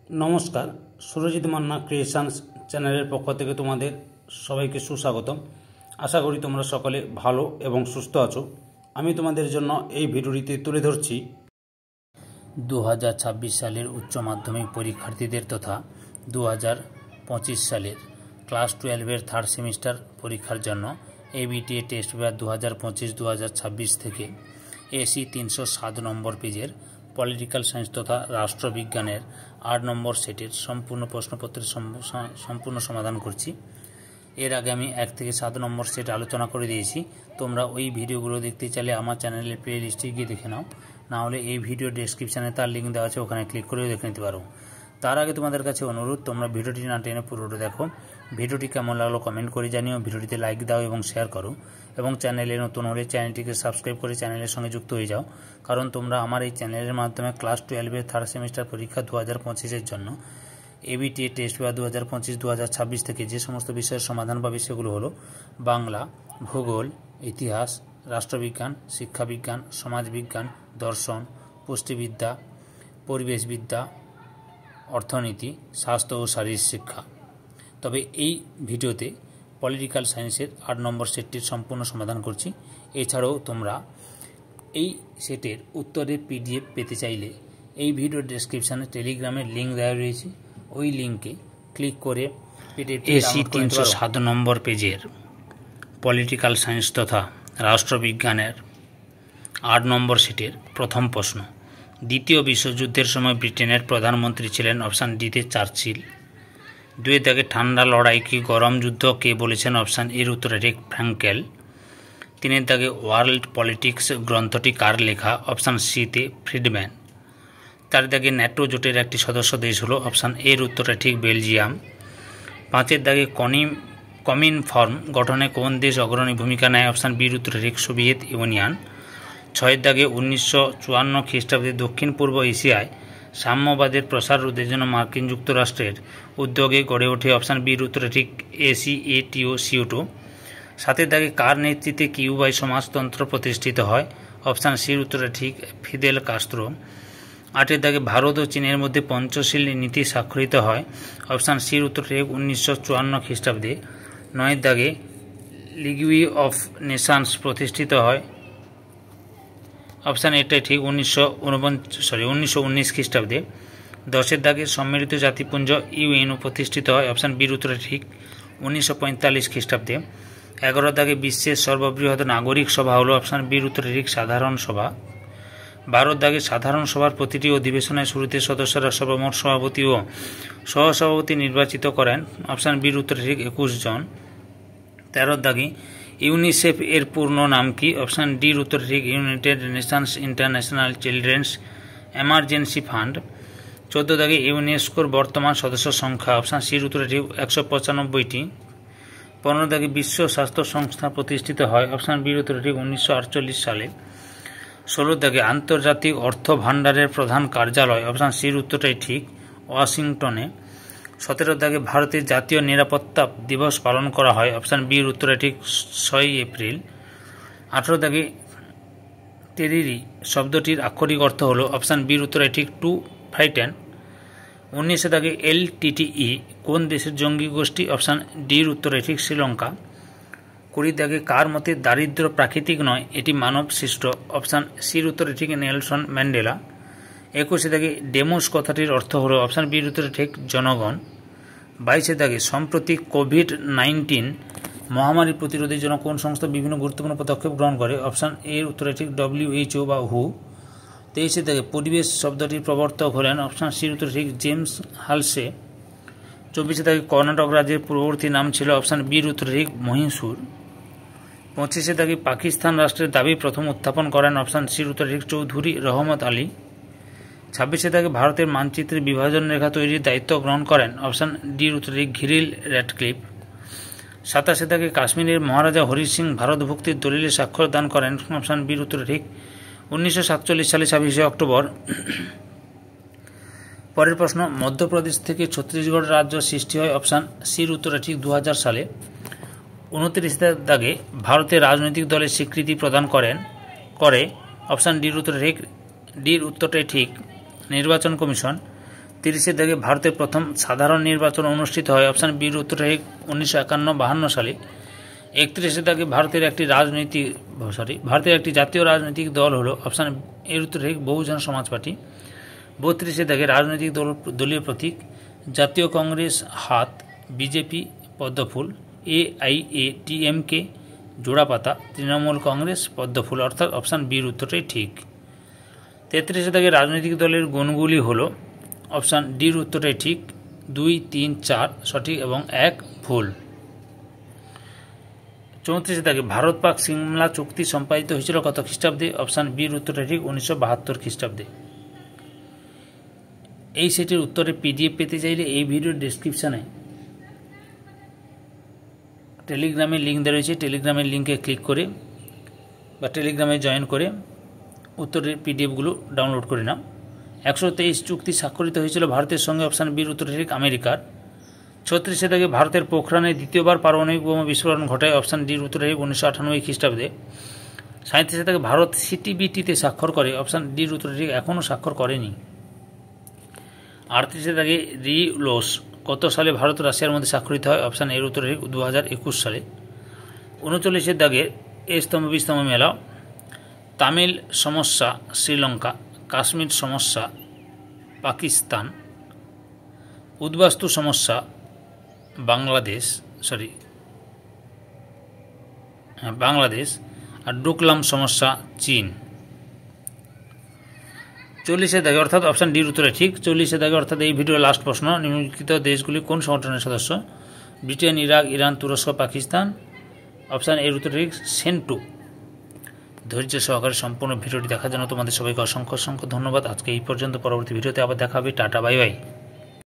নমস্কার, সুরজিৎ মান্না ক্রিয়েশনস চ্যানেলের পক্ষ থেকে তোমাদের সবাইকে সুস্বাগতম। আশা করি তোমরা সকলে ভালো এবং সুস্থ আছো। আমি তোমাদের জন্য এই ভিডিওটিতে তুলে ধরছি 2026 সালের উচ্চ মাধ্যমিক পরীক্ষার্থীদের তথা 2025 সালের ক্লাস 12-এর থার্ড সেমিস্টার পরীক্ষার জন্য এবিটিএ টেস্ট পেপার 2025-2026 থেকে এসি 307 নম্বর পেজের পলিটিক্যাল সায়েন্স তথা রাষ্ট্রবিজ্ঞানের 8 নম্বর সেটের সম্পূর্ণ প্রশ্নপত্রের সম্পূর্ণ সমাধান করছি। এর আগে আমি 1 থেকে 7 নম্বর সেট আলোচনা করে দিয়েছি। তোমরা ওই ভিডিওগুলো দেখতে চাইলে আমার চ্যানেলের প্লে লিস্টে গিয়ে দেখে নাও, না হলে এই ভিডিও ডেসক্রিপশানে তার লিঙ্ক দেওয়া আছে, ওখানে ক্লিক করেও দেখে নিতে পারো। তার আগে তোমাদের কাছে অনুরোধ, তোমরা ভিডিওটি না টেনে পুরোটা দেখো। ভিডিওটি কেমন লাগলো কমেন্ট করে জানিও, ভিডিওটিতে লাইক দাও এবং শেয়ার করো, এবং চ্যানেলে নতুন হলে চ্যানেলটিকে সাবস্ক্রাইব করে চ্যানেলের সঙ্গে যুক্ত হয়ে যাও। কারণ তোমরা আমার এই চ্যানেলের মাধ্যমে ক্লাস 12-এর থার্ড সেমিস্টার পরীক্ষা 2025-এর জন্য এবিটিএ টেস্ট পেপার 2025-2026 থেকে যে সমস্ত বিষয়ের সমাধান পাবে সেগুলো হলো বাংলা, ভূগোল, ইতিহাস, রাষ্ট্রবিজ্ঞান, শিক্ষাবিজ্ঞান, সমাজবিজ্ঞান, দর্শন, পুষ্টিবিদ্যা, পরিবেশবিদ্যা, অর্থনীতি, স্বাস্থ্য ও শারীরিক শিক্ষা। তবে এই ভিডিওতে পলিটিক্যাল সায়েন্সের 8 নম্বর সেটটির সম্পূর্ণ সমাধান করছি। এছাড়াও তোমরা এই সেটের উত্তরের পিডিএফ পেতে চাইলে এই ভিডিও ডেসক্রিপশানে টেলিগ্রামের লিঙ্ক দেওয়া রয়েছে, ওই লিঙ্কে ক্লিক করে এসি 307 নম্বর পেজের পলিটিক্যাল সায়েন্স তথা রাষ্ট্রবিজ্ঞানের 8 নম্বর সেটের প্রথম প্রশ্ন। দ্বিতীয় বিশ্বযুদ্ধের সময় ব্রিটেনের প্রধানমন্ত্রী ছিলেন অপশান ডিতে চার্চিল। 2 দাগে ঠান্ডা লড়াই কি গরম যুদ্ধ কে বলেছেন? অপশান এর উত্তরে রিক ফ্র্যাঙ্কেল। 3 দাগে ওয়ার্ল্ড পলিটিক্স গ্রন্থটি কার লেখা? অপশান সিতে ফ্রিডম্যান। 4 দাগে ন্যাটো জোটের একটি সদস্য দেশ হলো? অপশান এর উত্তরে ঠিক বেলজিয়াম। 5 দাগে কমিন ফর্ম গঠনে কোন দেশ অগ্রণী ভূমিকা নেয়? অপশান বির উত্তরে ঠিক সোভিয়েত ইউনিয়ন। 6 দাগে 1954 খ্রিস্টাব্দে দক্ষিণ পূর্ব এশিয়ায় সাম্যবাদের প্রসার রোধের জন্য মার্কিন যুক্তরাষ্ট্রের উদ্যোগে গড়ে ওঠে? অপশান বির উত্তরে ঠিক ACATO-CO2। 7 দাগে কার নেতৃত্বে কিউবায় সমাজতন্ত্র প্রতিষ্ঠিত হয়? অপশান সির উত্তরে ঠিক ফিদেল কাস্ত্রো। 8 দাগে ভারত ও চীনের মধ্যে পঞ্চশীল নীতি স্বাক্ষরিত হয়? অপশান সির উত্তরে ঠিক 1954 খ্রিস্টাব্দে। 9 দাগে লিগুই অফ নেশনস প্রতিষ্ঠিত হয়? অপশান এটাই ঠিক 1919 খ্রিস্টাব্দে। 10 দাগে সম্মিলিত জাতিপুঞ্জ ইউএনও প্রতিষ্ঠিত হয়? অপশান বির উত্তরে ঠিক 1945 খ্রিস্টাব্দে। 11 দাগে বিশ্বের সর্ববৃহৎ নাগরিক সভা হলো? অপশান বির উত্তরে ঠিক সাধারণ সভা। 12 দাগে সাধারণ সভার প্রতিটি অধিবেশনের শুরুতে সদস্যরা সর্বমোট সভাপতি ও সহসভাপতি নির্বাচিত করেন? অপশান বির উত্তরে ঠিক 21 জন। 13 দাগে ইউনিসেফ এর পূর্ণ নাম কি? অপশান ডির উত্তরে ঠিক United Nations international children's emergency fund. 14 দাগে ইউনেস্কোর বর্তমান সদস্য সংখ্যা? অপশান সির উত্তরে ঠিক 195টি। 15 দাগে বিশ্ব স্বাস্থ্য সংস্থা প্রতিষ্ঠিত হয়? অপশান বির উত্তরে ঠিক 1948 সালে। 16 দাগে আন্তর্জাতিক অর্থ ভাণ্ডারের প্রধান কার্যালয়? অপশান সির উত্তরটাই ঠিক ওয়াশিংটনে। 17 দাগে ভারতের জাতীয় নিরাপত্তা দিবস পালন করা হয়? অপশান বির উত্তরে ঠিক 6 এপ্রিল। 18 দাগে টেরিরি শব্দটির আক্ষরিক অর্থ হলো? অপশান বির উত্তরে ঠিক টু ফ্রাইটেন। 19 দাগে LTTE কোন দেশের জঙ্গি গোষ্ঠী? অপশান ডির উত্তরে ঠিক শ্রীলঙ্কা। 20 দাগে কার মতে দারিদ্র প্রাকৃতিক নয়, এটি মানব সৃষ্ট? অপশান সির উত্তরে ঠিক নেলসন ম্যান্ডেলা। 21 দাগে ডেমোস কথাটির অর্থ হলো? অপশান বির উত্তরে ঠিক জনগণ। 22 দাগে সম্প্রতি কোভিড-19 মহামারী প্রতিরোধের জন্য কোন সংস্থা বিভিন্ন গুরুত্বপূর্ণ পদক্ষেপ গ্রহণ করে? অপশান এর উত্তরে ঠিক WHO বা হু। 23 দাগে পরিবেশ শব্দটির প্রবর্তক হলেন? অপশান সির উত্তরে ঠিক জেমস হালসে। 24 দাগে কর্ণাটক রাজ্যের পূর্ববর্তী নাম ছিল? অপশান বির উত্তরে ঠিক মহীশূর। 25 দাগে পাকিস্তান রাষ্ট্রের দাবি প্রথম উত্থাপন করেন? অপশান সির উত্তরে ঠিক চৌধুরী রহমত আলী। 26 দাগে ভারতের মানচিত্রের বিভাজন রেখা তৈরির দায়িত্ব গ্রহণ করেন? অপশান ডির উত্তরে ঠিক ঘিরিল র্যাডক্লিফ। 27 দাগে কাশ্মীরের মহারাজা হরি সিং ভারত ভুক্তির দলিলে স্বাক্ষর দান করেন? অপশান বির উত্তরে ঠিক 1947 সালে 26 অক্টোবর। পরের প্রশ্ন, মধ্যপ্রদেশ থেকে ছত্তিশগড় রাজ্য সৃষ্টি হয়? অপশান সির উত্তরে ঠিক 2000 সালে। 29 দাগে ভারতের রাজনৈতিক দলের স্বীকৃতি প্রদান করে? অপশান ডির উত্তরে ঠিক নির্বাচন কমিশন। 30 দাগে ভারতের প্রথম সাধারণ নির্বাচন অনুষ্ঠিত হয় অপশান বি উত্তরটা 1951-52 সালে। 31 দাগে ভারতের একটি জাতীয় রাজনৈতিক দল হলো অপশান এর উত্তর বহুজন সমাজ পার্টি। 32 দাগে রাজনৈতিক দলীয় প্রতীক জাতীয় কংগ্রেস হাত, বিজেপি পদ্মফুল, AIADMK জোড়াপাতা, তৃণমূল কংগ্রেস পদ্মফুল, অর্থাৎ অপশান বির উত্তরটাই ঠিক। 33 দাগে রাজনৈতিক দলের গুণগুলি হলো অপশান ডির উত্তরটাই ঠিক, 2, 3, 4 সঠিক এবং 1 ভুল। 34 দাগে ভারত পাক সিমলা চুক্তি সম্পাদিত হয়েছিল কত খ্রিস্টাব্দে? অপশান বির উত্তরটা ঠিক 1972 খ্রিস্টাব্দে। এই সেটের উত্তরে PDF পেতে চাইলে এই ভিডিওর ডেসক্রিপশানে টেলিগ্রামের লিঙ্ক দেওয়া রয়েছে, টেলিগ্রামের লিঙ্কে ক্লিক করে বা টেলিগ্রামে জয়েন করে উত্তরের PDFগুলো ডাউনলোড করে নাও। 123 চুক্তি স্বাক্ষরিত হয়েছিল ভারতের সঙ্গে অপশান বির উত্তর ঠিক আমেরিকার। 36 দাগে ভারতের পোখরানে দ্বিতীয়বার পারমাণবিক বোমা বিস্ফোরণ ঘটায় অপশান ডির উত্তর ঠিক 1998 খ্রিস্টাব্দে। 37 দাগে ভারত CTBTতে স্বাক্ষর করে অপশান ডির উত্তর ঠিক এখনও স্বাক্ষর করেনি। 38 দাগে রিলোস কত সালে ভারত ও রাশিয়ার মধ্যে স্বাক্ষরিত হয়? অপশান এর উত্তর ঠিক 2021 সালে। 39 দাগে এ স্তম্ভ বি স্তম্ভ মেলাও। তামিল সমস্যা শ্রীলঙ্কা, কাশ্মীর সমস্যা পাকিস্তান, উদ্বাস্তু সমস্যা বাংলাদেশ আর ডোকলাম সমস্যা চীন। 40 দাগে অর্থাৎ অপশান ডির উত্তরে ঠিক। 40 দাগে অর্থাৎ এই ভিডিওর লাস্ট প্রশ্ন, নিম্নলিখিত দেশগুলি কোন সংগঠনের সদস্য? ব্রিটেন, ইরাক, ইরান, তুরস্ক, পাকিস্তান, অপশান এর উত্তর ঠিক সেন্টু। ধৈর্য সহকারে সম্পূর্ণ ভিডিওটি দেখার জন্য তোমাদের সবাইকে অসংখ্য ধন্যবাদ। আজকে এই পর্যন্ত, পরবর্তী ভিডিওতে আবার দেখা হবে। Tata, bye bye.